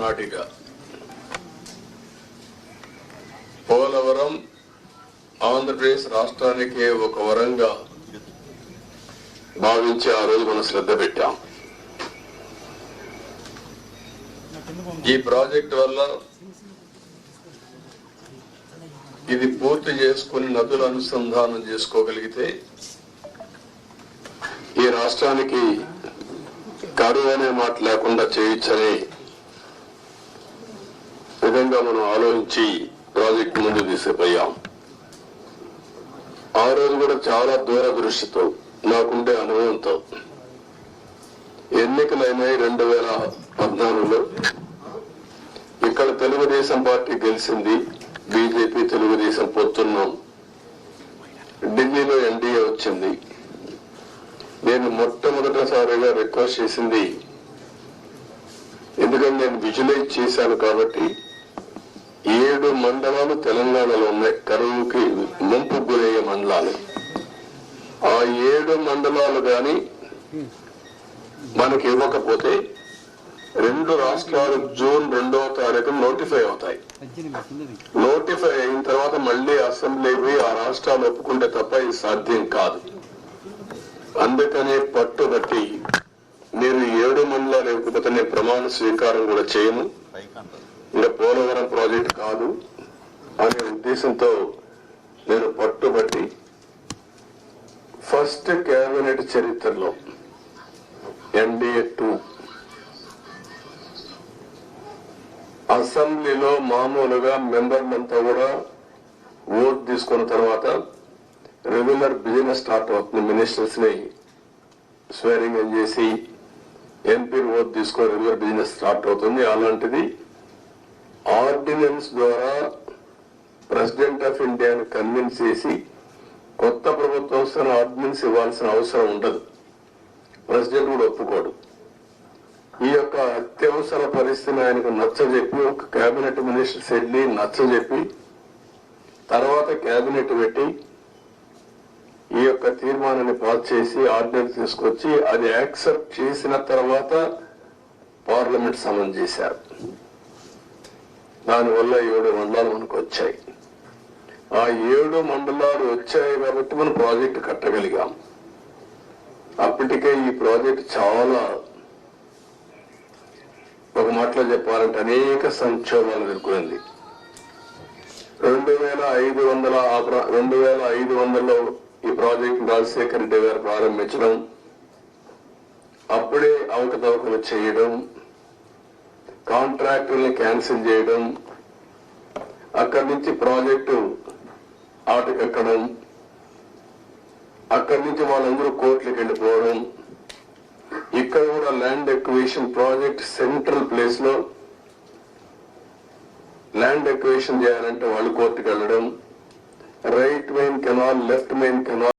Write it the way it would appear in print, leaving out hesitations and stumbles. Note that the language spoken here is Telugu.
నాటిక పోలవరం ఆంధ్రప్రదేశ్ రాష్ట్రానికి ఒక వరంగా భావించి ఆ రోజు మనం శ్రద్ధ పెట్టాం. ఈ ప్రాజెక్ట్ వల్ల ఇది పూర్తి చేసుకుని నదుల అనుసంధానం చేసుకోగలిగితే ఈ రాష్ట్రానికి కరువు అనే మాట లేకుండా చేయొచ్చనే విధంగా మనం ఆలోచించి ప్రాజెక్టు ముందు తీసుకుపోయాం. ఆ రోజు కూడా చాలా దూరదృష్టితో నాకుండే అనుభవంతో ఎన్నికలైనాయి 2014లో. ఇక్కడ తెలుగుదేశం పార్టీ గెలిచింది, బీజేపీ తెలుగుదేశం పొత్తున్నాం. ఢిల్లీలో ఎన్డీఏ వచ్చింది. నేను మొట్టమొదటిసారిగా రిక్వెస్ట్ చేసింది, ఎందుకంటే నేను విజువలైజ్ చేశాను కాబట్టి 7 మండలాలు తెలంగాణలో ఉన్నాయి, కరువుకి ముంపు గురయ్యే మండలాలు. ఆ 7 మండలాలు గాని మనకి ఇవ్వకపోతే 2 రాష్ట్రాలు జూన్ 2వ తారీఖు నోటిఫై అవుతాయి. నోటిఫై అయిన తర్వాత మళ్ళీ అసెంబ్లీ పోయి ఆ రాష్ట్రాలు ఒప్పుకుంటే తప్ప ఇది సాధ్యం కాదు. అందుకనే పట్టుబట్టి మీరు 7 మండలాలు ఇవ్వకపోతే నేను ప్రమాణ స్వీకారం కూడా చేయను, ఇంకా పోలవరం ప్రాజెక్ట్ కాదు అనే ఉద్దేశంతో నేను పట్టుబట్టి ఫస్ట్ కేబినెట్ చరిత్రలో ఎన్డీఏ 2 అసెంబ్లీలో మామూలుగా మెంబర్లంతా కూడా ఓట్ తీసుకున్న తర్వాత రెగ్యులర్ బిజినెస్ స్టార్ట్ అవుతుంది. మినిస్టర్స్ ని స్వేరింగ్ ఇన్ చేసి ఎంపీ ఓట్ తీసుకొని రెగ్యులర్ బిజినెస్ స్టార్ట్ అవుతుంది. అలాంటిది ఆర్డినెన్స్ ద్వారా ప్రెసిడెంట్ ఆఫ్ ఇండియాని కన్విన్స్ చేసి కొత్త ప్రభుత్వం వస్తున్న ఆర్డినెన్స్ ఇవ్వాల్సిన అవసరం ఉండదు, ప్రెసిడెంట్ కూడా ఒప్పుకోడు. ఈ యొక్క అత్యవసర పరిస్థితిని ఆయనకు నచ్చజెప్పి ఒక కేబినెట్ మినిస్టర్స్ వెళ్ళి నచ్చజెప్పి తర్వాత కేబినెట్ పెట్టి ఈ యొక్క తీర్మానాన్ని పాస్ చేసి ఆర్డినెన్స్ తీసుకొచ్చి అది యాక్సెప్ట్ చేసిన తర్వాత పార్లమెంట్ సమన్ చేశారు. దానివల్ల 7 మండలాలు మనకు వచ్చాయి. ఆ 7 మండలాలు వచ్చాయి కాబట్టి మనం ప్రాజెక్టు కట్టగలిగాం. అప్పటికే ఈ ప్రాజెక్ట్ చాలా, ఒక మాటలో చెప్పాలంటే అనేక సంక్షోభాలు ఎదుర్కొంది. 2500లో ఈ ప్రాజెక్ట్ రాజశేఖర రెడ్డి గారు ప్రారంభించడం, అప్పుడే అవకతవకలు చేయడం, కాంట్రాక్టుల్ని క్యాన్సిల్ చేయడం, అక్కడి నుంచి ప్రాజెక్టు ఆటకెక్కడం, అక్కడి నుంచి వాళ్ళందరూ కోర్టులకు వెళ్ళిపోవడం, ఇక్కడ కూడా land acquisition project central place లో ల్యాండ్ ఎక్విజిషన్ చేయాలంటే వాళ్ళు కోర్టుకు వెళ్ళడం, right main canal, left main canal